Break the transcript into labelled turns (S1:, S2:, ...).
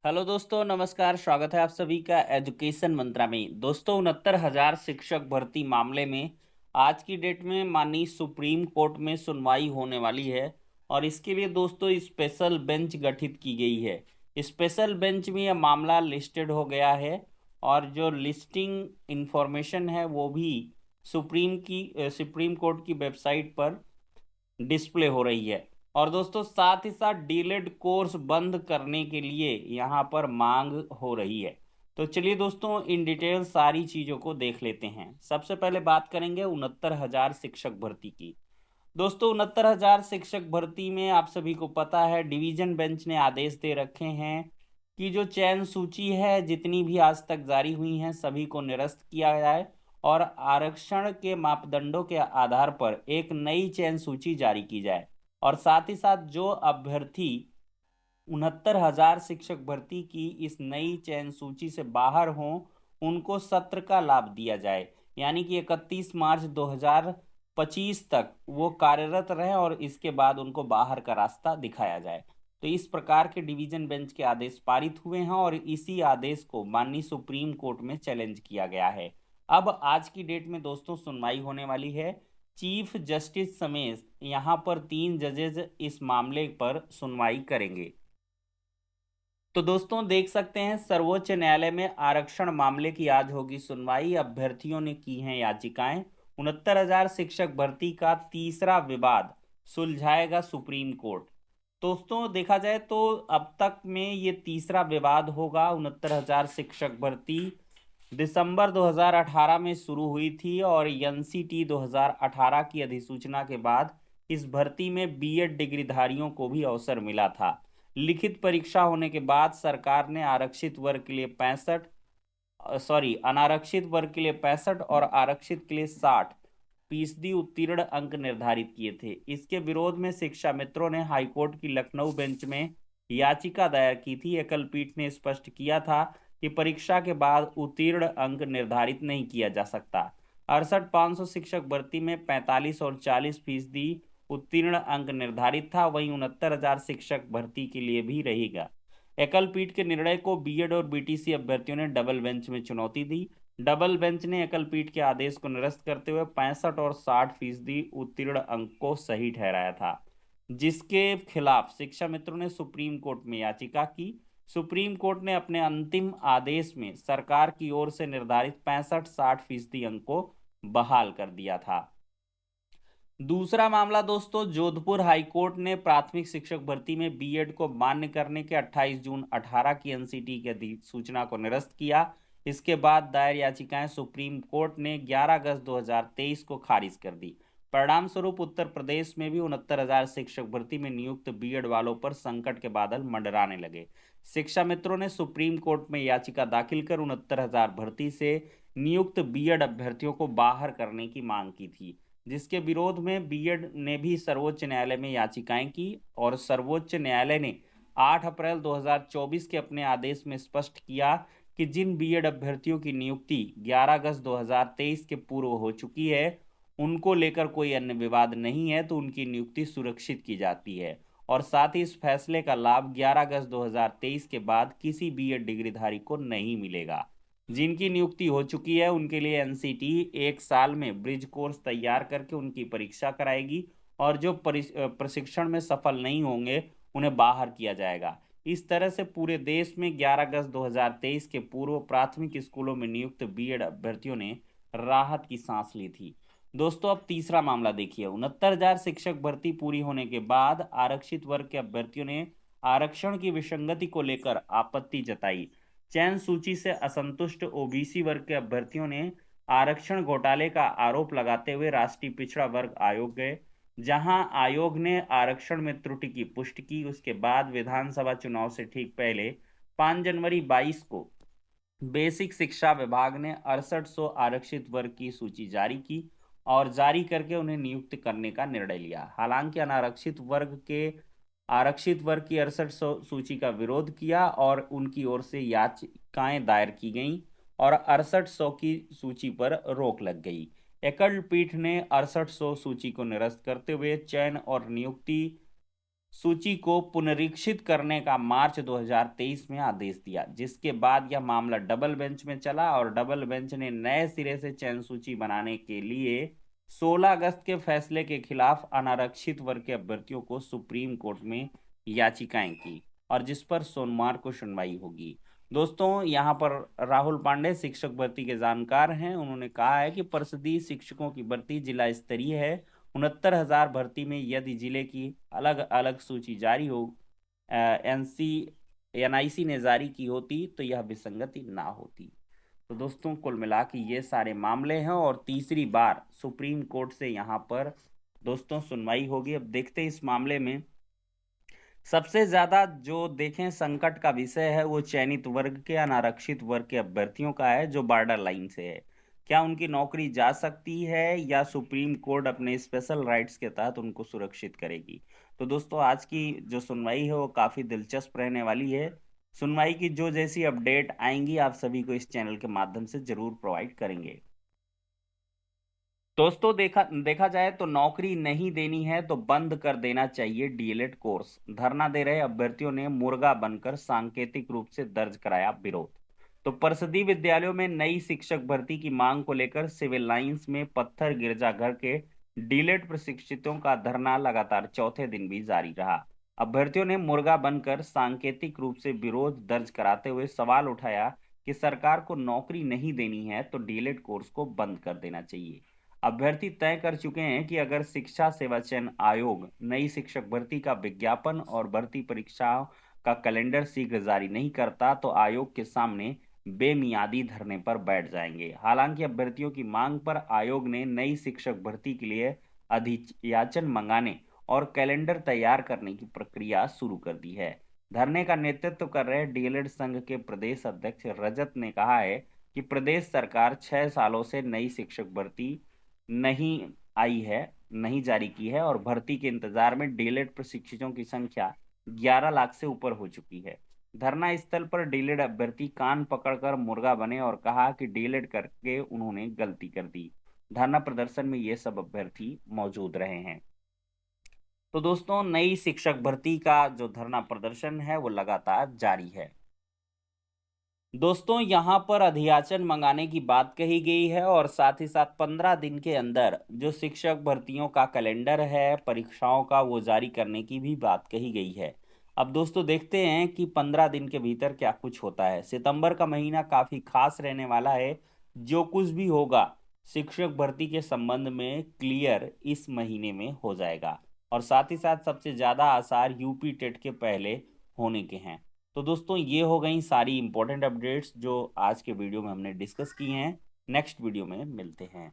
S1: Hello दोस्तों, नमस्कार। स्वागत है आप सभी का एजुकेशन मंत्रा में। दोस्तों, 69,000 शिक्षक भर्ती मामले में आज की डेट में माननीय सुप्रीम कोर्ट में सुनवाई होने वाली है। और इसके लिए दोस्तों स्पेशल बेंच गठित की गई है। स्पेशल बेंच में यह मामला लिस्टेड हो गया है और जो लिस्टिंग इंफॉर्मेशन है वो भी सुप्रीम कोर्ट की वेबसाइट पर डिस्प्ले हो रही है। और दोस्तों साथ ही साथ डीलेड कोर्स बंद करने के लिए यहाँ पर मांग हो रही है। तो चलिए दोस्तों, इन डिटेल सारी चीजों को देख लेते हैं। सबसे पहले बात करेंगे 69,000 शिक्षक भर्ती की। दोस्तों 69,000 शिक्षक भर्ती में आप सभी को पता है डिवीजन बेंच ने आदेश दे रखे हैं कि जो चयन सूची है जितनी भी आज तक जारी हुई हैं सभी को निरस्त किया जाए और आरक्षण के मापदंडों के आधार पर एक नई चयन सूची जारी की जाए। और साथ ही साथ जो अभ्यर्थी 69,000 शिक्षक भर्ती की इस नई चयन सूची से बाहर हों उनको सत्र का लाभ दिया जाए, यानी कि 31 मार्च 2025 तक वो कार्यरत रहे और इसके बाद उनको बाहर का रास्ता दिखाया जाए। तो इस प्रकार के डिवीजन बेंच के आदेश पारित हुए हैं और इसी आदेश को माननीय सुप्रीम कोर्ट में चैलेंज किया गया है। अब आज की डेट में दोस्तों सुनवाई होने वाली है। चीफ जस्टिस समेत यहाँ पर 3 जजेज इस मामले पर सुनवाई करेंगे। तो दोस्तों देख सकते हैं सर्वोच्च न्यायालय में आरक्षण मामले की आज होगी सुनवाई। अभ्यर्थियों ने की हैं याचिकाएं। 69,000 शिक्षक भर्ती का तीसरा विवाद सुलझाएगा सुप्रीम कोर्ट। दोस्तों देखा जाए तो अब तक में ये तीसरा विवाद होगा। 69,000 शिक्षक भर्ती दिसंबर 2018 में शुरू हुई थी और एनसीटी 2018 की अधिसूचना के बाद इस भर्ती में बीएड डिग्रीधारियों को भी अवसर मिला था। लिखित परीक्षा होने के बाद सरकार ने आरक्षित वर्ग के लिए 65, अनारक्षित वर्ग के लिए 65 और आरक्षित के लिए 60% उत्तीर्ण अंक निर्धारित किए थे। इसके विरोध में शिक्षा मित्रों ने हाईकोर्ट की लखनऊ बेंच में याचिका दायर की थी। एकल पीठ ने स्पष्ट किया था कि परीक्षा के बाद उत्तीर्ण अंक निर्धारित नहीं किया जा सकता। 68,500 शिक्षक भर्ती में 45 और 40% उत्तीर्ण अंक निर्धारित था, वहीं 69,000 शिक्षक भर्ती के लिए भी रहेगा। एकल पीठ के निर्णय को बीएड और बीटीसी अभ्यर्थियों ने डबल बेंच में चुनौती दी। डबल बेंच ने एकल पीठ के आदेश को निरस्त करते हुए 65 और 60% उत्तीर्ण अंक को सही ठहराया था, जिसके खिलाफ शिक्षा मित्रों ने सुप्रीम कोर्ट में याचिका की। सुप्रीम कोर्ट ने अपने अंतिम आदेश में सरकार की ओर से निर्धारित 65-60% अंक को बहाल कर दिया था। दूसरा मामला दोस्तों, जोधपुर हाईकोर्ट ने प्राथमिक शिक्षक भर्ती में बीएड को मान्य करने के 28 जून 18 की एनसीटी की अधिसूचना को निरस्त किया। इसके बाद दायर याचिकाएं सुप्रीम कोर्ट ने 11 अगस्त 2023 को खारिज कर दी। परिणाम स्वरूप उत्तर प्रदेश में भी 69,000 शिक्षक भर्ती में नियुक्त बीएड वालों पर संकट के बादल मंडराने लगे। शिक्षा मित्रों ने सुप्रीम कोर्ट में याचिका दाखिल कर 69,000 भर्ती से नियुक्त बीएड अभ्यर्थियों को बाहर करने की मांग की थी, जिसके विरोध में बीएड ने भी सर्वोच्च न्यायालय में याचिकाएं की। और सर्वोच्च न्यायालय ने 8 अप्रैल 2024 के अपने आदेश में स्पष्ट किया कि जिन बीएड अभ्यर्थियों की नियुक्ति 11 अगस्त 2023 के पूर्व हो चुकी है उनको लेकर कोई अन्य विवाद नहीं है तो उनकी नियुक्ति सुरक्षित की जाती है। और साथ ही इस फैसले का लाभ 11 अगस्त 2023 के बाद किसी बीएड डिग्रीधारी को नहीं मिलेगा। जिनकी नियुक्ति हो चुकी है उनके लिए एनसीटी 1 साल में ब्रिज कोर्स तैयार करके उनकी परीक्षा कराएगी और जो प्रशिक्षण में सफल नहीं होंगे उन्हें बाहर किया जाएगा। इस तरह से पूरे देश में 11 अगस्त 2023 के पूर्व प्राथमिक स्कूलों में नियुक्त बीएड अभ्यर्थियों ने राहत की सांस ली थी। दोस्तों अब तीसरा मामला देखिए। 69,000 शिक्षक भर्ती पूरी होने के बाद आरक्षित वर्ग के अभ्यर्थियों ने आरक्षण की विसंगति को लेकर आपत्ति जताई। चयन सूची से असंतुष्ट ओबीसी वर्ग के अभ्यर्थियों ने आरक्षण घोटाले का आरोप लगाते हुए राष्ट्रीय पिछड़ा वर्ग आयोग गए, जहां आयोग ने आरक्षण में त्रुटि की पुष्टि की। उसके बाद विधानसभा चुनाव से ठीक पहले 5 जनवरी 22 को बेसिक शिक्षा विभाग ने 6800 आरक्षित वर्ग की सूची जारी की और जारी करके उन्हें नियुक्त करने का निर्णय लिया। हालांकि आरक्षित वर्ग की 6800 सूची का विरोध किया और उनकी ओर से याचिकाएं दायर की गईं और 6800 की सूची पर रोक लग गई। एकल पीठ ने 6800 सूची को निरस्त करते हुए चयन और नियुक्ति सूची को पुनरीक्षित करने का मार्च 2023 में आदेश दिया, जिसके बाद यह मामला डबल बेंच में चला और डबल बेंच ने नए सिरे से चयन सूची बनाने के लिए 16 अगस्त के फैसले के खिलाफ अनारक्षित वर्ग के अभ्यर्थियों को सुप्रीम कोर्ट में याचिकाएं की, और जिस पर सोमवार को सुनवाई होगी। दोस्तों, यहाँ पर राहुल पांडे शिक्षक भर्ती के जानकार हैं। उन्होंने कहा है कि परिषदीय शिक्षकों की भर्ती जिला स्तरीय है। 69,000 भर्ती में यदि जिले की अलग अलग सूची जारी हो, एनसी एनआईसी ने जारी की होती तो यह विसंगति ना होती। तो दोस्तों, कुल मिला के ये सारे मामले हैं और तीसरी बार सुप्रीम कोर्ट से यहाँ पर दोस्तों सुनवाई होगी। अब देखते हैं इस मामले में सबसे ज्यादा जो देखें संकट का विषय है वो चयनित वर्ग के अनारक्षित वर्ग के अभ्यर्थियों का है, जो बॉर्डर लाइन से है। क्या उनकी नौकरी जा सकती है या सुप्रीम कोर्ट अपने स्पेशल राइट्स के तहत उनको सुरक्षित करेगी? तो दोस्तों, आज की जो सुनवाई है वो काफी दिलचस्प रहने वाली है। सुनवाई की जो जैसी अपडेट आएंगी आप सभी को इस चैनल के माध्यम से जरूर प्रोवाइड करेंगे। दोस्तों, देखा देखा जाए तो नौकरी नहीं देनी है तो बंद कर देना चाहिए डीएलएड कोर्स। धरना दे रहे अभ्यर्थियों ने मुर्गा बनकर सांकेतिक रूप से दर्ज कराया विरोध। तो परिषदीय विद्यालयों में नई शिक्षक भर्ती की मांग को लेकर सिविल लाइंस में पत्थर गिरजाघर के डीएलएड प्रशिक्षितों का धरना लगातार चौथे दिन भी जारी रहा। अभ्यर्थियों ने मुर्गा बनकर सांकेतिक रूप से विरोध दर्ज कराते हुए सवाल उठाया कि सरकार को नौकरी नहीं देनी है तो डीएलएड कोर्स को बंद कर देना चाहिए। अभ्यर्थी तय कर चुके हैं कि अगर शिक्षा सेवा चयन आयोग नई शिक्षक भर्ती का विज्ञापन और भर्ती परीक्षाओं का कैलेंडर शीघ्र जारी नहीं करता तो आयोग के सामने बेमियादी धरने पर बैठ जाएंगे। हालांकि अभ्यर्थियों की मांग पर आयोग ने नई शिक्षक भर्ती के लिए अधियाचन मंगाने और कैलेंडर तैयार करने की प्रक्रिया शुरू कर दी है। धरने का नेतृत्व कर रहे डीएलएड संघ के प्रदेश अध्यक्ष रजत ने कहा है कि प्रदेश सरकार 6 सालों से नई शिक्षक भर्ती नहीं आई है, नहीं जारी की है और भर्ती के इंतजार में डीएलएड प्रशिक्षकों की संख्या 11 लाख से ऊपर हो चुकी है। धरना स्थल पर डीएलएड अभ्यर्थी कान पकड़कर मुर्गा बने और कहा कि डीएलएड करके उन्होंने गलती कर दी। धरना प्रदर्शन में ये सब अभ्यर्थी मौजूद रहे हैं। तो दोस्तों, नई शिक्षक भर्ती का जो धरना प्रदर्शन है वो लगातार जारी है। दोस्तों, यहाँ पर अधियाचन मंगाने की बात कही गई है और साथ ही साथ 15 दिन के अंदर जो शिक्षक भर्तियों का कैलेंडर है परीक्षाओं का वो जारी करने की भी बात कही गई है। अब दोस्तों, देखते हैं कि 15 दिन के भीतर क्या कुछ होता है। सितंबर का महीना काफी खास रहने वाला है। जो कुछ भी होगा शिक्षक भर्ती के संबंध में क्लियर इस महीने में हो जाएगा और साथ ही साथ सबसे ज्यादा आसार यूपी टेट के पहले होने के हैं। तो दोस्तों, ये हो गई सारी इंपॉर्टेंट अपडेट्स जो आज के वीडियो में हमने डिस्कस की हैं। नेक्स्ट वीडियो में मिलते हैं।